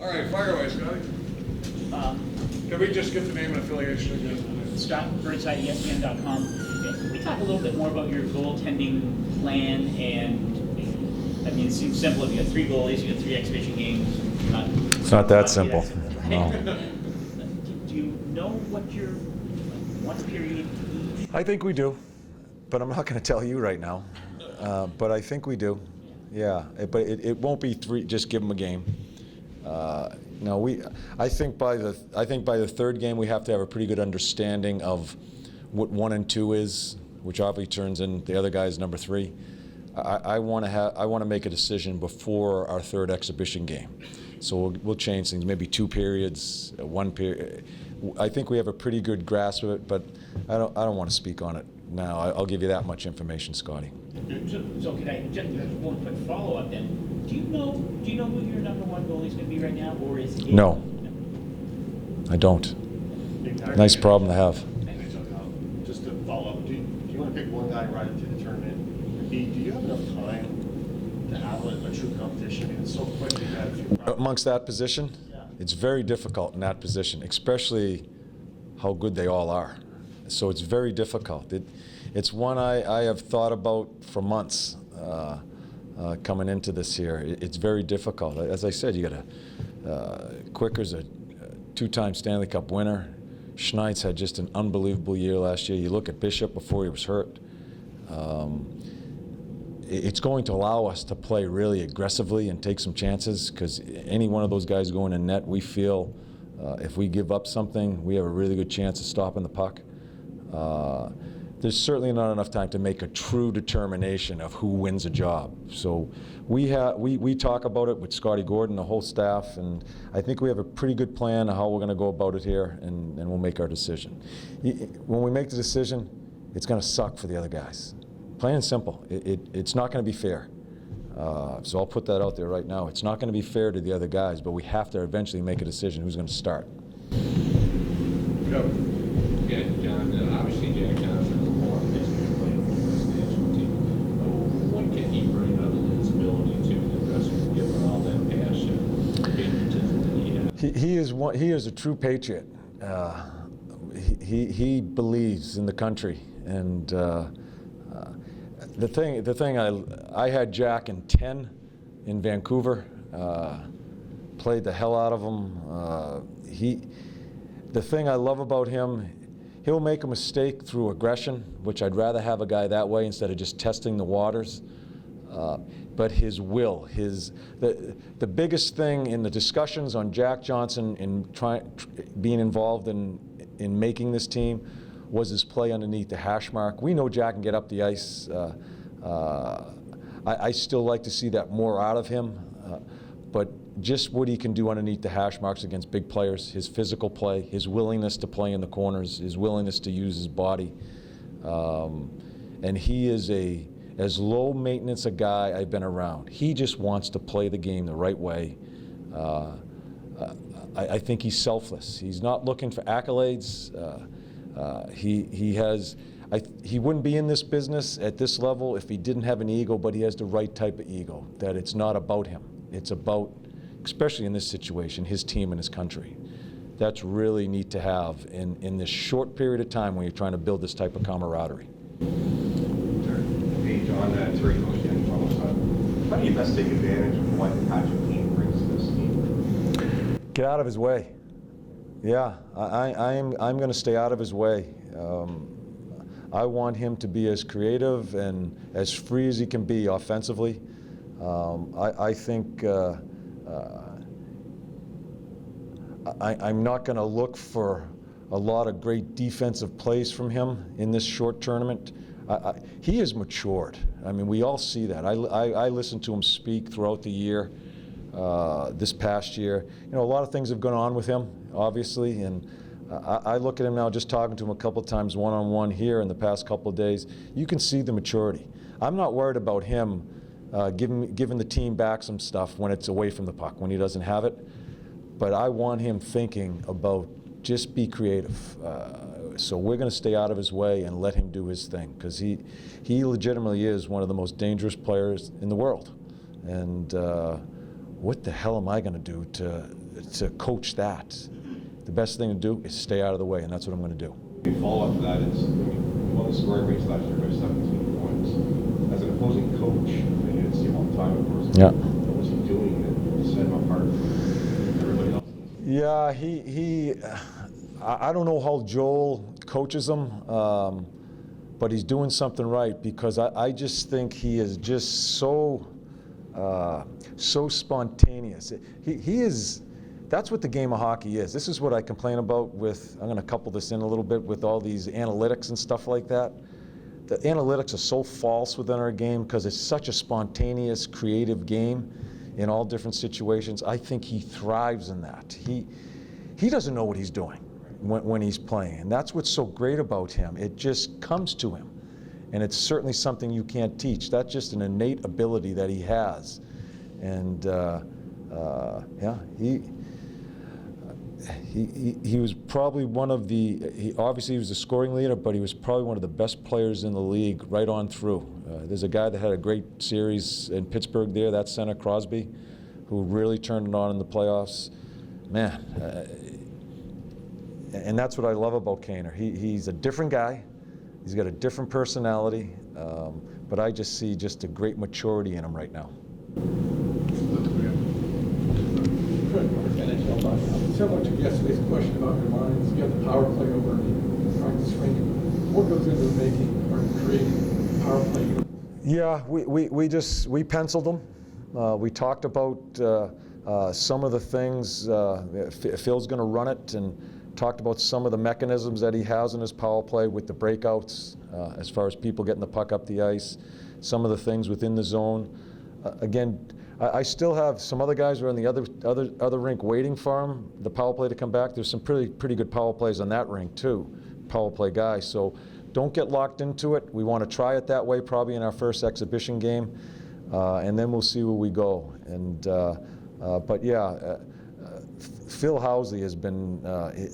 All right, fire away, Scotty. Can we just get the name and affiliation again? Scott Burnside, ESPN.com. Can we talk a little bit more about your goaltending plan? And I mean, it seems simple. You got 3 goalies, you got 3 exhibition games. It's not that simple. No. Do you know what your one period each? I think we do, but I'm not going to tell you right now. But I think we do. Yeah, but it won't be 3. Just give them a game. No, I think by the 3rd game we have to have a pretty good understanding of what 1 and 2 is, which obviously turns in the other guy's number 3. I want to make a decision before our 3rd exhibition game. So we'll change things, maybe 2 periods, 1 period. I think we have a pretty good grasp of it, but I don't want to speak on it now. I'll give you that much information, Scotty. So can I just one quick follow-up then? Do you know who your number 1 goalie is going to be right now, or is it? No, I don't. Nice problem to have. Just to follow up, do you want to pick one guy right into the tournament? And B, do you have enough time to have a true competition? It's so quick. You got a few Amongst that position, it's very difficult in that position, especially how good they all are. So it's very difficult. It's one I have thought about for months coming into this year. It's very difficult. As I said, you got Quicker's a 2-time Stanley Cup winner. Schneitz had just an unbelievable year last year. You look at Bishop before he was hurt. It's going to allow us to play really aggressively and take some chances, because any one of those guys going in net, we feel if we give up something, we have a really good chance of stopping the puck. There's certainly not enough time to make a true determination of who wins a job. So we talk about it with Scotty Gordon, the whole staff, and I think we have a pretty good plan of how we're going to go about it here, and we'll make our decision. When we make the decision, it's going to suck for the other guys. Plain and simple. It's not going to be fair. So I'll put that out there right now. It's not going to be fair to the other guys, but we have to eventually make a decision who's going to start. Go. Yeah, John, obviously Jack Johnson is a more history playing for this national team. What can he bring other than his ability to the dressing, given all that passion, patriotism that he has? He is a true patriot. He believes in the country, and the thing I had Jack in 10 in Vancouver, played the hell out of him. The thing I love about him, he'll make a mistake through aggression, which I'd rather have a guy that way instead of just testing the waters. But his will, the biggest thing in the discussions on Jack Johnson in being involved in making this team was his play underneath the hash mark. We know Jack can get up the ice. I still like to see that more out of him, but just what he can do underneath the hash marks against big players, his physical play, his willingness to play in the corners, his willingness to use his body. And he is as low maintenance a guy I've been around. He just wants to play the game the right way. I think he's selfless. He's not looking for accolades. He wouldn't be in this business at this level if he didn't have an ego, but he has the right type of ego, that it's not about him. It's about, especially in this situation, his team and his country. That's really neat to have in this short period of time when you're trying to build this type of camaraderie. Hey, John, Terry Coach again from us. How do you best take advantage of what Patrick Kane brings to this team? Get out of his way. Yeah, I'm going to stay out of his way. I want him to be as creative and as free as he can be offensively. I think I'm not going to look for a lot of great defensive plays from him in this short tournament. He has matured. I mean, we all see that. I listened to him speak throughout the year, this past year. You know, a lot of things have gone on with him, obviously, and I look at him now, just talking to him a couple of times one-on-one here in the past couple of days. You can see the maturity. I'm not worried about him giving the team back some stuff when it's away from the puck, when he doesn't have it. But I want him thinking about just be creative. So we're going to stay out of his way and let him do his thing, because he legitimately is one of the most dangerous players in the world. And what the hell am I going to do to coach that? The best thing to do is stay out of the way, and that's what I'm going to do. The follow-up to that is, we won the scoring race last year by 17 points. As an opposing coach, and you didn't see him all the time, of course. Yeah. What was he doing that set him apart from everybody else? Yeah, I don't know how Joel coaches him, but he's doing something right, because I just think he is just so spontaneous. He is. That's what the game of hockey is. This is what I complain about with, I'm going to couple this in a little bit with all these analytics and stuff like that. The analytics are so false within our game because it's such a spontaneous, creative game in all different situations. I think he thrives in that. He doesn't know what he's doing when he's playing. And that's what's so great about him. It just comes to him. And it's certainly something you can't teach. That's just an innate ability that he has. And yeah, he was probably one of the, obviously he was the scoring leader, but he was probably one of the best players in the league right on through. There's a guy that had a great series in Pittsburgh there, that's center Crosby, who really turned it on in the playoffs. Man, and that's what I love about Kaner. He's a different guy. He's got a different personality, but I just see just a great maturity in him right now. Similar to yesterday's question about your lines, you have the power play over practice rink. What goes into making or creating power play? Yeah, we penciled them. We talked about some of the things. Phil's going to run it, and talked about some of the mechanisms that he has in his power play with the breakouts, as far as people getting the puck up the ice, some of the things within the zone. Again, I still have some other guys who are on the other rink waiting for him, the power play to come back. There's some pretty good power plays on that rink too, power play guys. So don't get locked into it. We want to try it that way probably in our first exhibition game, and then we'll see where we go. And but yeah, Phil Housley has been.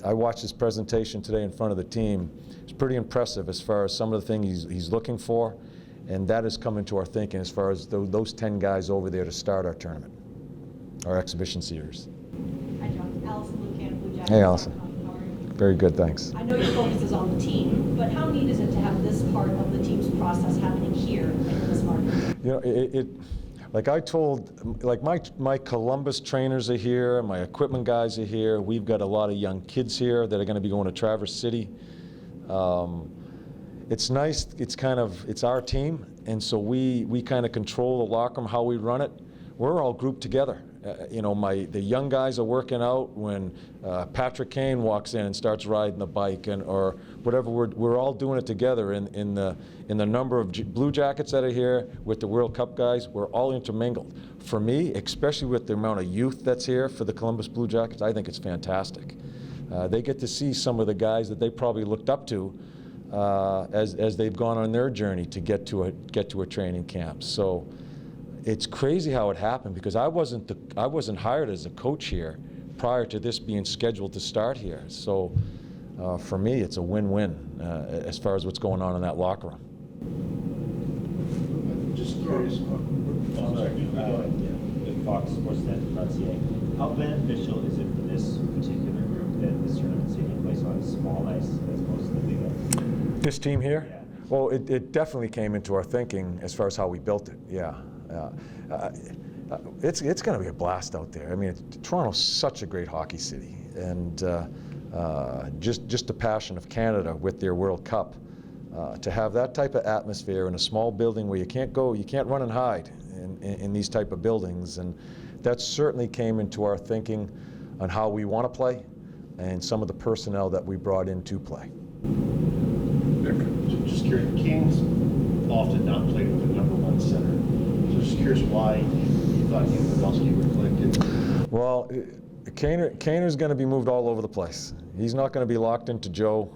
I watched his presentation today in front of the team. It's pretty impressive as far as some of the things he's looking for. And that has come into our thinking as far as those 10 guys over there to start our tournament, our exhibition series. Hi, John. Allison Lucan, Blue Jackets. Hey, Allison. How are you? Very good, thanks. I know your focus is on the team, but how neat is it to have this part of the team's process happening here in this market? You know, like I told, like my Columbus trainers are here, my equipment guys are here. We've got a lot of young kids here that are going to be going to Traverse City. It's nice, it's our team, and so we kind of control the locker room, how we run it. We're all grouped together. You know, the young guys are working out when Patrick Kane walks in and starts riding the bike, or whatever. We're all doing it together in the number of Blue Jackets that are here with the World Cup guys. We're all intermingled. For me, especially with the amount of youth that's here for the Columbus Blue Jackets, I think it's fantastic. They get to see some of the guys that they probably looked up to as they've gone on their journey to get to a training camp. So it's crazy how it happened, because I wasn't hired as a coach here prior to this being scheduled to start here. So for me, it's a win-win as far as what's going on in that locker room. Just curious. FoxSportsNet.ca. How beneficial is it for this particular group that this tournament's taking place on small ice as opposed to the big ice? This team here? Yeah. Well, it definitely came into our thinking as far as how we built it, yeah. It's going to be a blast out there. I mean, Toronto's such a great hockey city, and just the passion of Canada with their World Cup. To have that type of atmosphere in a small building where you can't run and hide in these type of buildings, and that certainly came into our thinking on how we want to play and some of the personnel that we brought in to play. Just curious, Kane's often not played with the #1 center. So just curious why you thought he and Pavelski would click. Well, Kaner's going to be moved all over the place. He's not going to be locked into Joe.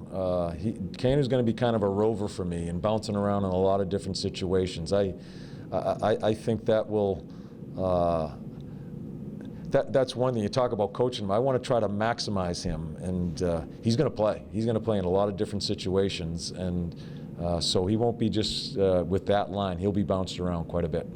Kaner's going to be kind of a rover for me and bouncing around in a lot of different situations. I think that will. That's one thing. You talk about coaching him. I want to try to maximize him, and he's going to play. He's going to play in a lot of different situations, and so he won't be just with that line. He'll be bounced around quite a bit.